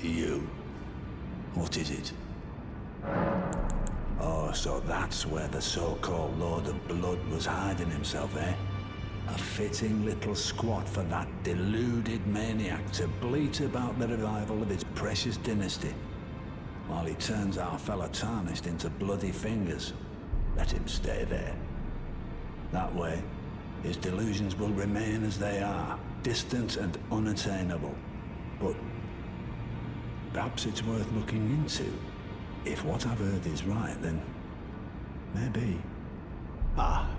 You. What is it? Oh, so that's where the so-called Lord of Blood was hiding himself, eh? A fitting little squat for that deluded maniac to bleat about the revival of his precious dynasty, while he turns our fella Tarnished into bloody fingers. Let him stay there. That way, his delusions will remain as they are, distant and unattainable. But perhaps it's worth looking into. If what I've heard is right, then maybe. Ah,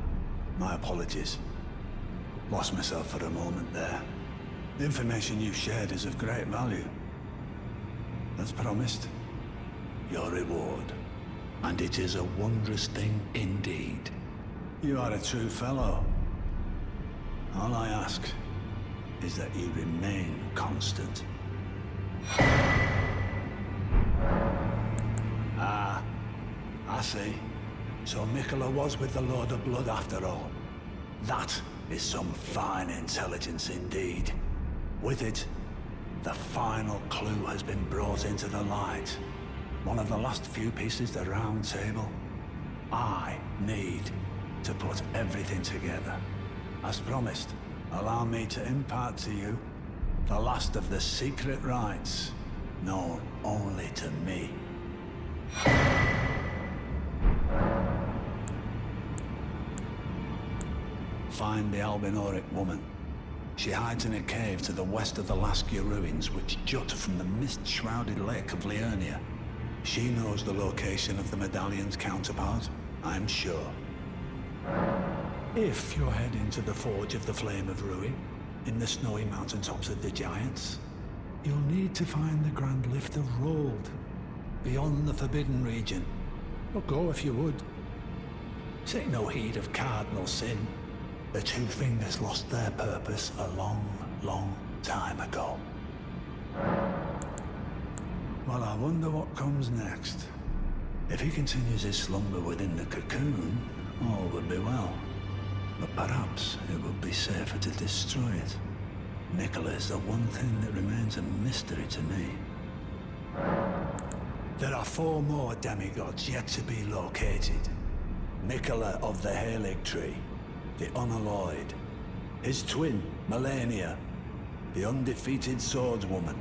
my apologies. Lost myself for a moment there. The information you shared is of great value. As promised, your reward. And it is a wondrous thing indeed. You are a true fellow. All I ask is that you remain constant. Ah, I see. So Miquella was with the Lord of Blood after all. That is some fine intelligence indeed. With it, the final clue has been brought into the light. One of the last few pieces of the round table. I need to put everything together. As promised, allow me to impart to you the last of the secret rites, known only to me. Find the Albinauric woman. She hides in a cave to the west of the Laskia ruins, which jut from the mist-shrouded lake of Liurnia. She knows the location of the medallion's counterpart, I'm sure. If you're heading to the Forge of the Flame of Ruin, in the snowy mountaintops of the Giants, you'll need to find the Grand Lift of Rold, beyond the Forbidden Region. But go if you would. Take no heed of cardinal sin. The Two Fingers lost their purpose a long, long time ago. Well, I wonder what comes next. If he continues his slumber within the cocoon, all would be well. But perhaps it would be safer to destroy it. Miquella is the one thing that remains a mystery to me. There are 4 more demigods yet to be located. Miquella of the Halig Tree, the Unalloyed, his twin, Malenia, the undefeated swordswoman,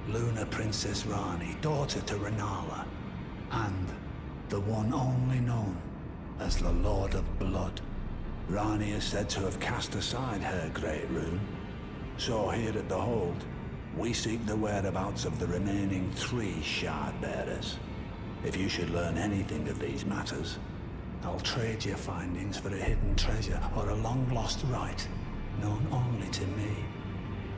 Luna Princess Rani, daughter to Renala, and the one only known as the Lord of Blood. Rani is said to have cast aside her great rune, so here at the Hold, we seek the whereabouts of the remaining 3 shard bearers. If you should learn anything of these matters, I'll trade your findings for a hidden treasure or a long-lost rite, known only to me.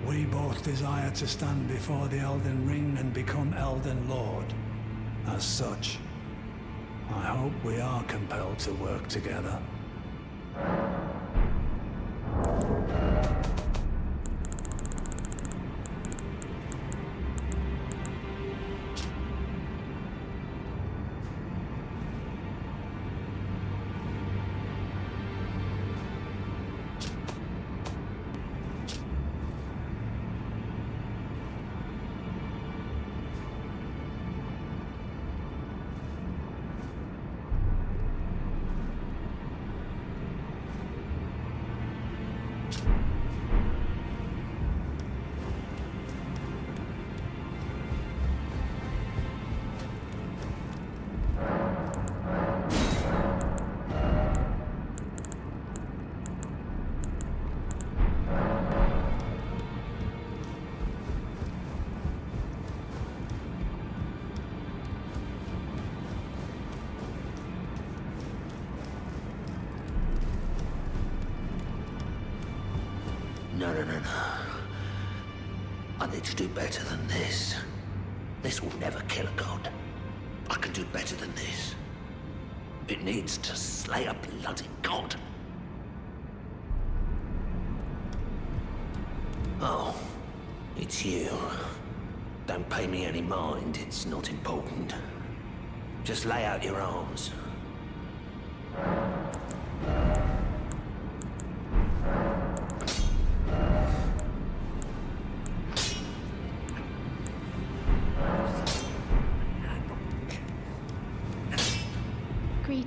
We both desire to stand before the Elden Ring and become Elden Lord. As such, I hope we are compelled to work together. No. I need to do better than this. This will never kill a god. I can do better than this. It needs to slay a bloody god. Oh, it's you. Don't pay me any mind, it's not important. Just lay out your arms.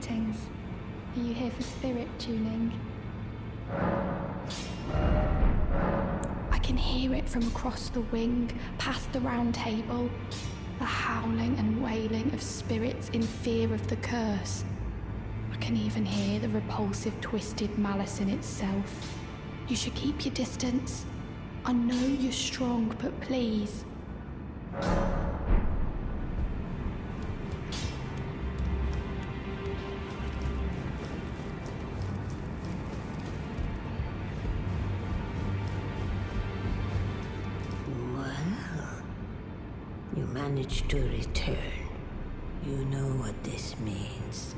Greetings. Are you here for spirit tuning? I can hear it from across the wing, past the round table. The howling and wailing of spirits in fear of the curse. I can even hear the repulsive, twisted malice in itself. You should keep your distance. I know you're strong, but please. You managed to return. You know what this means.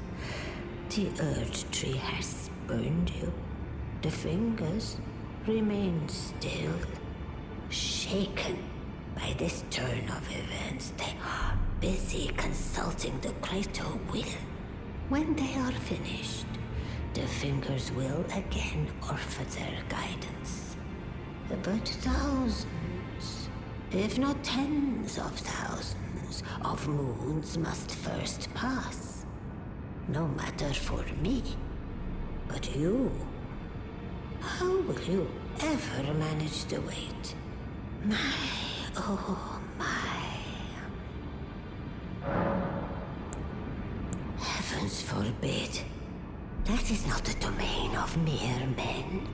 The Erd Tree has spurned you. The fingers remain still, shaken by this turn of events. They are busy consulting the greater will. When they are finished, the fingers will again offer their guidance. But thousands, if not tens of thousands, of moons must first pass. No matter for me, but you. How will you ever manage the wait? My, oh my. Heavens forbid. That is not the domain of mere men.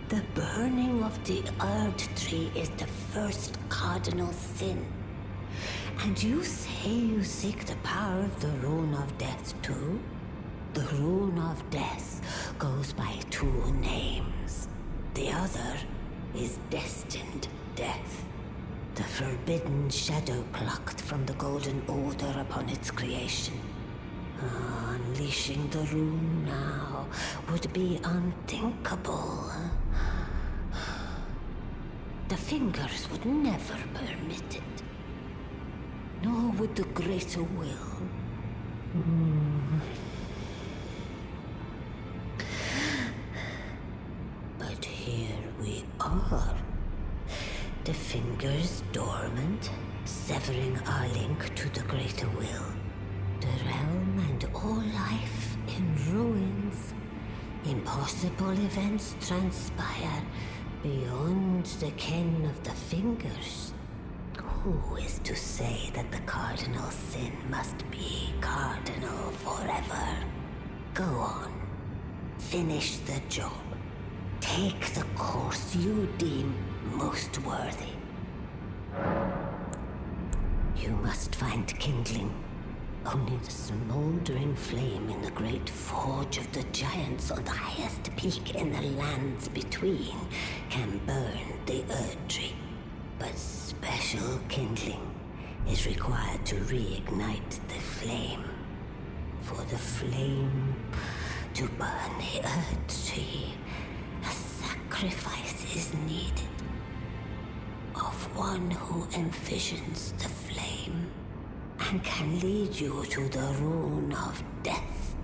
The burning of the Erd Tree is the first cardinal sin. And you say you seek the power of the Rune of Death too? The Rune of Death goes by two names. The other is Destined Death. The forbidden shadow plucked from the golden odor upon its creation. Unleashing the rune now would be unthinkable. The fingers would never permit it. Nor would the greater will. But here we are. The fingers dormant, severing our link to the greater will. The realm and all life in ruins. Impossible events transpire beyond the ken of the fingers. Who is to say that the cardinal sin must be cardinal forever? Go on. Finish the job. Take the course you deem most worthy. You must find kindling. Only the smoldering flame in the great forge of the giants on the highest peak in the lands between can burn the Erd Tree. But special kindling is required to reignite the flame. For the flame to burn the Erd Tree, a sacrifice is needed. Of one who envisions the flame and can lead you to the Rune of Death.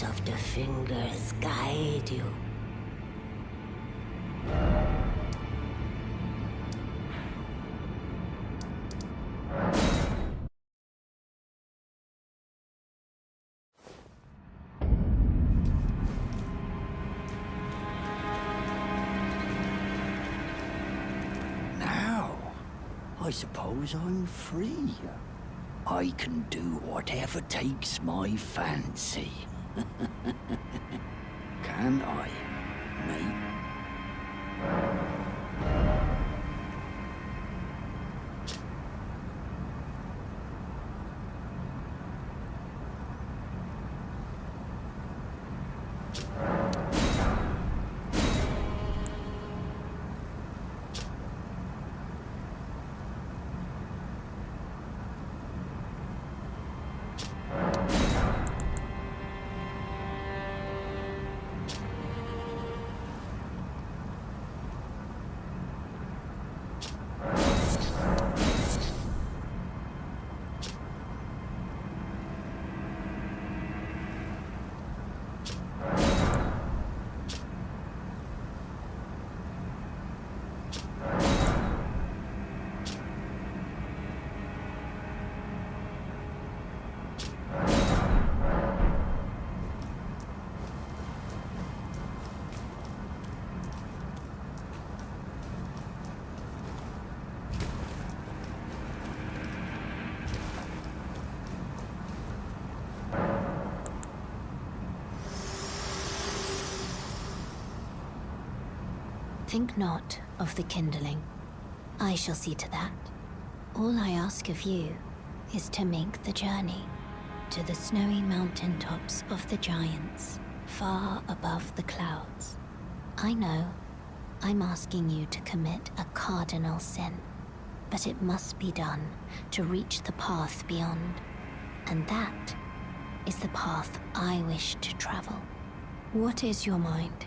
Of the fingers guide you. suppose I'm free. I can do whatever takes my fancy. Can I, mate? Think not of the kindling. I shall see to that. All I ask of you is to make the journey to the snowy mountain tops of the giants, far above the clouds. I know I'm asking you to commit a cardinal sin, but it must be done to reach the path beyond. And that is the path I wish to travel. What is your mind?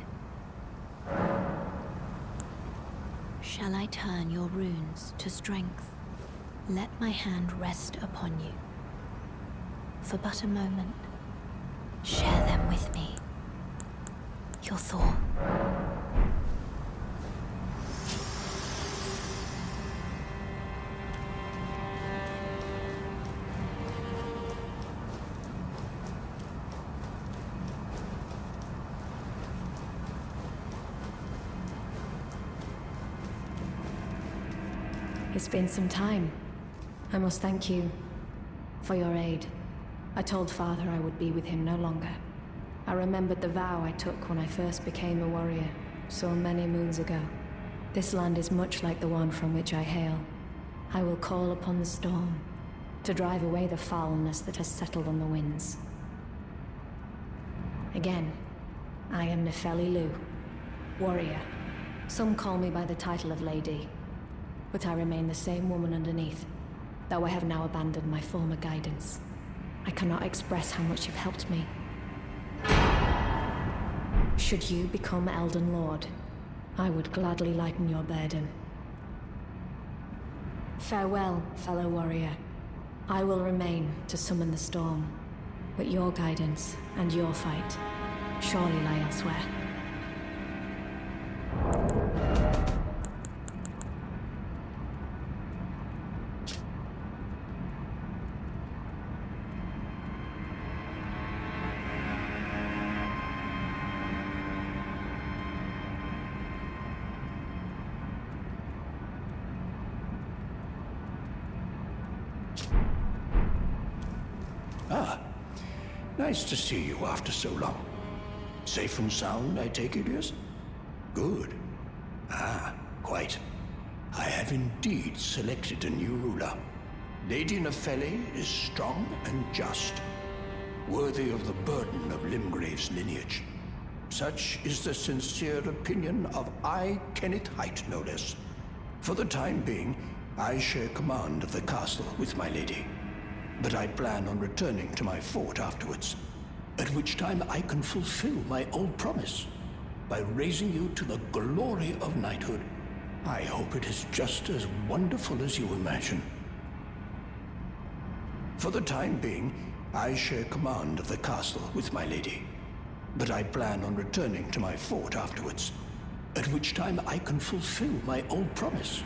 Shall I turn your runes to strength? Let my hand rest upon you. For but a moment, share them with me. Your Thor. It's been some time. I must thank you for your aid. I told Father I would be with him no longer. I remembered the vow I took when I first became a warrior, so many moons ago. This land is much like the one from which I hail. I will call upon the storm to drive away the foulness that has settled on the winds. Again, I am Nefeli Loux, warrior. Some call me by the title of Lady, but I remain the same woman underneath, though I have now abandoned my former guidance. I cannot express how much you've helped me. Should you become Elden Lord, I would gladly lighten your burden. Farewell, fellow warrior. I will remain to summon the storm, but your guidance and your fight surely lie elsewhere. Nice to see you after so long. Safe and sound, I take it, yes? Good. Quite. I have indeed selected a new ruler. Lady Nefeli is strong and just, worthy of the burden of Limgrave's lineage. Such is the sincere opinion of I, Kenneth Haight, no less. For the time being, I share command of the castle with my lady. But I plan on returning to my fort afterwards, at which time I can fulfill my old promise by raising you to the glory of knighthood. I hope it is just as wonderful as you imagine. For the time being, I share command of the castle with my lady, but I plan on returning to my fort afterwards, at which time I can fulfill my old promise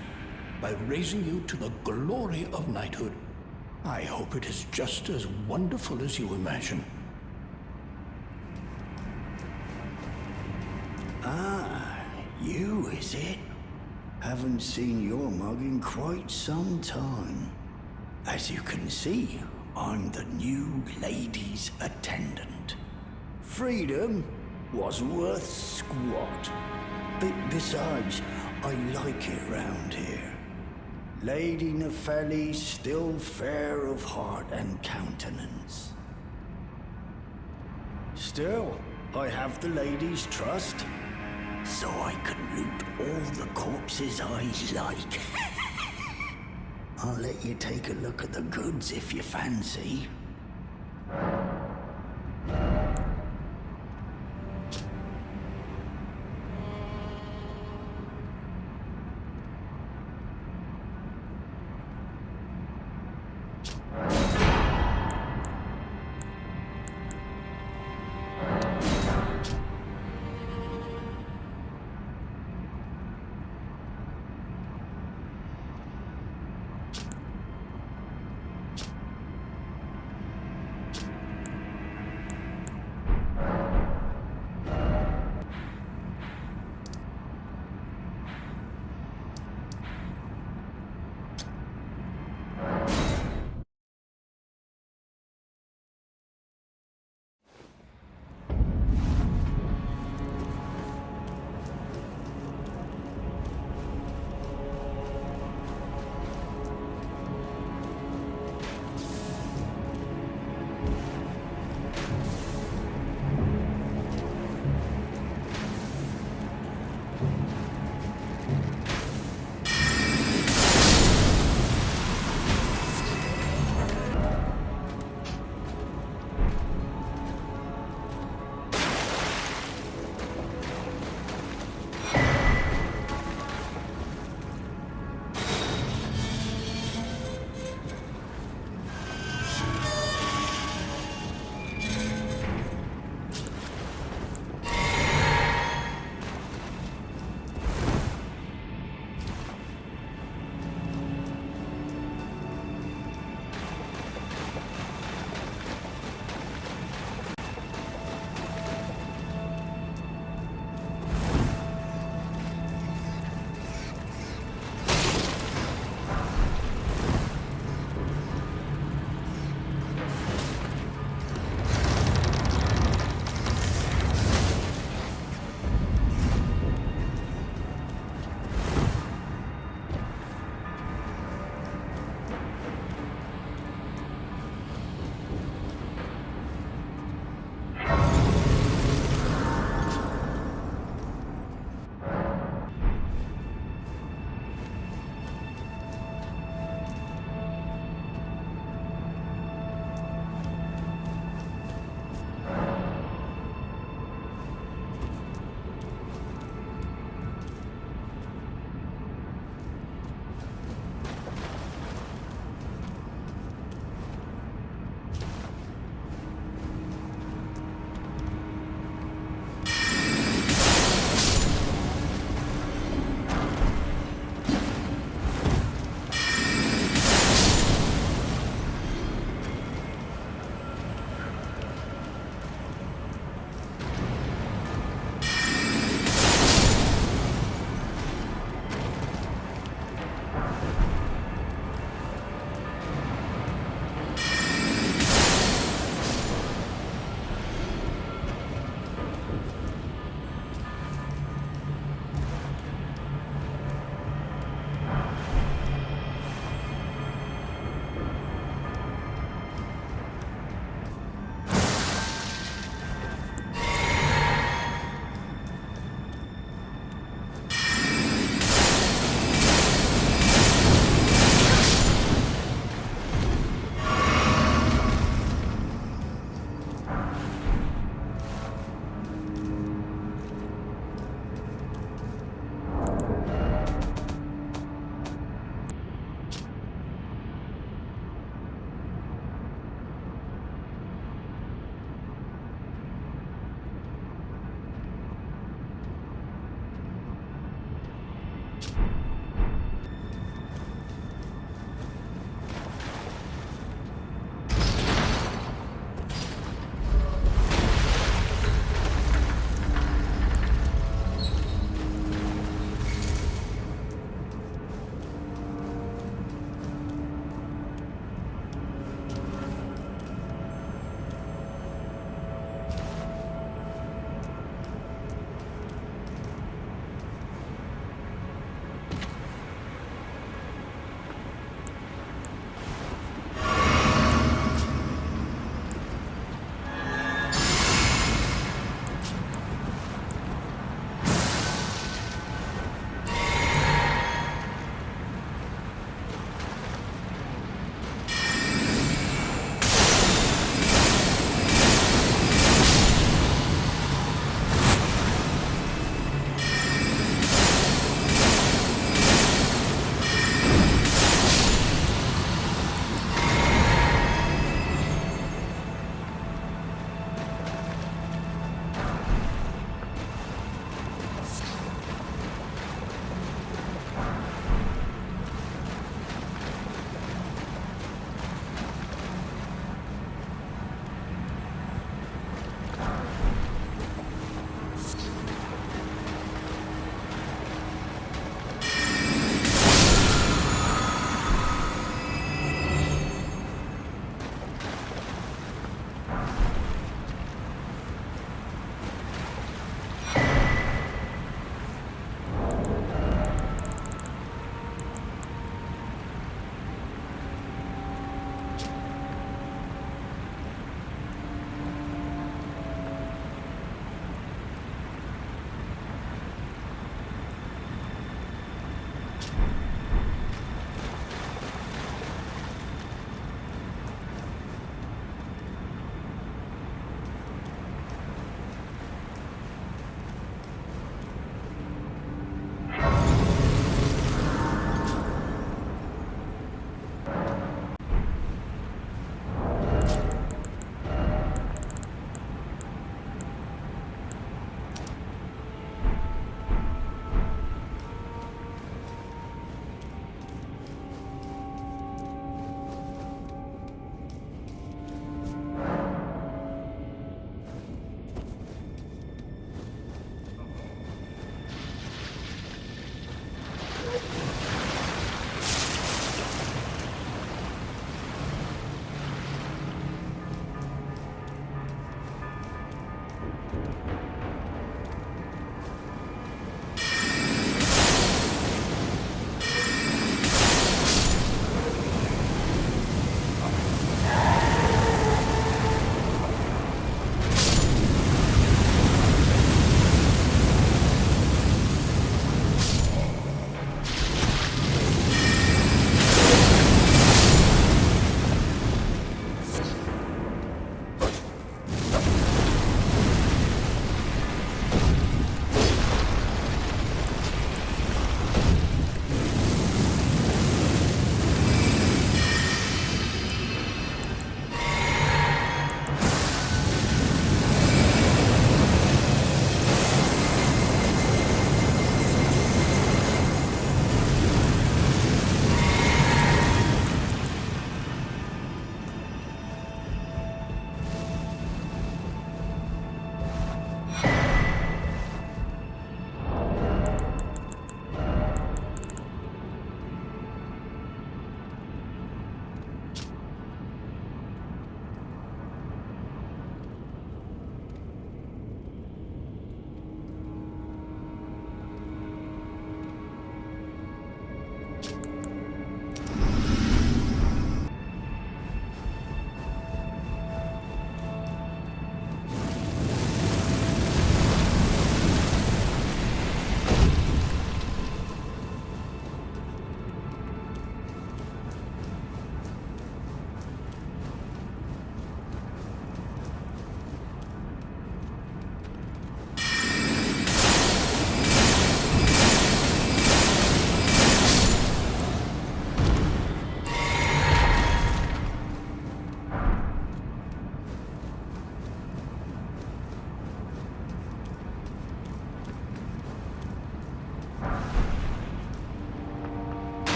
by raising you to the glory of knighthood. I hope it is just as wonderful as you imagine. Ah, you, is it? Haven't seen your mug in quite some time. As you can see, I'm the new lady's attendant. Freedom was worth squat. Besides, I like it round here. Lady Nepheli's still fair of heart and countenance. Still, I have the lady's trust, so I can loot all the corpses I like. I'll let you take a look at the goods if you fancy.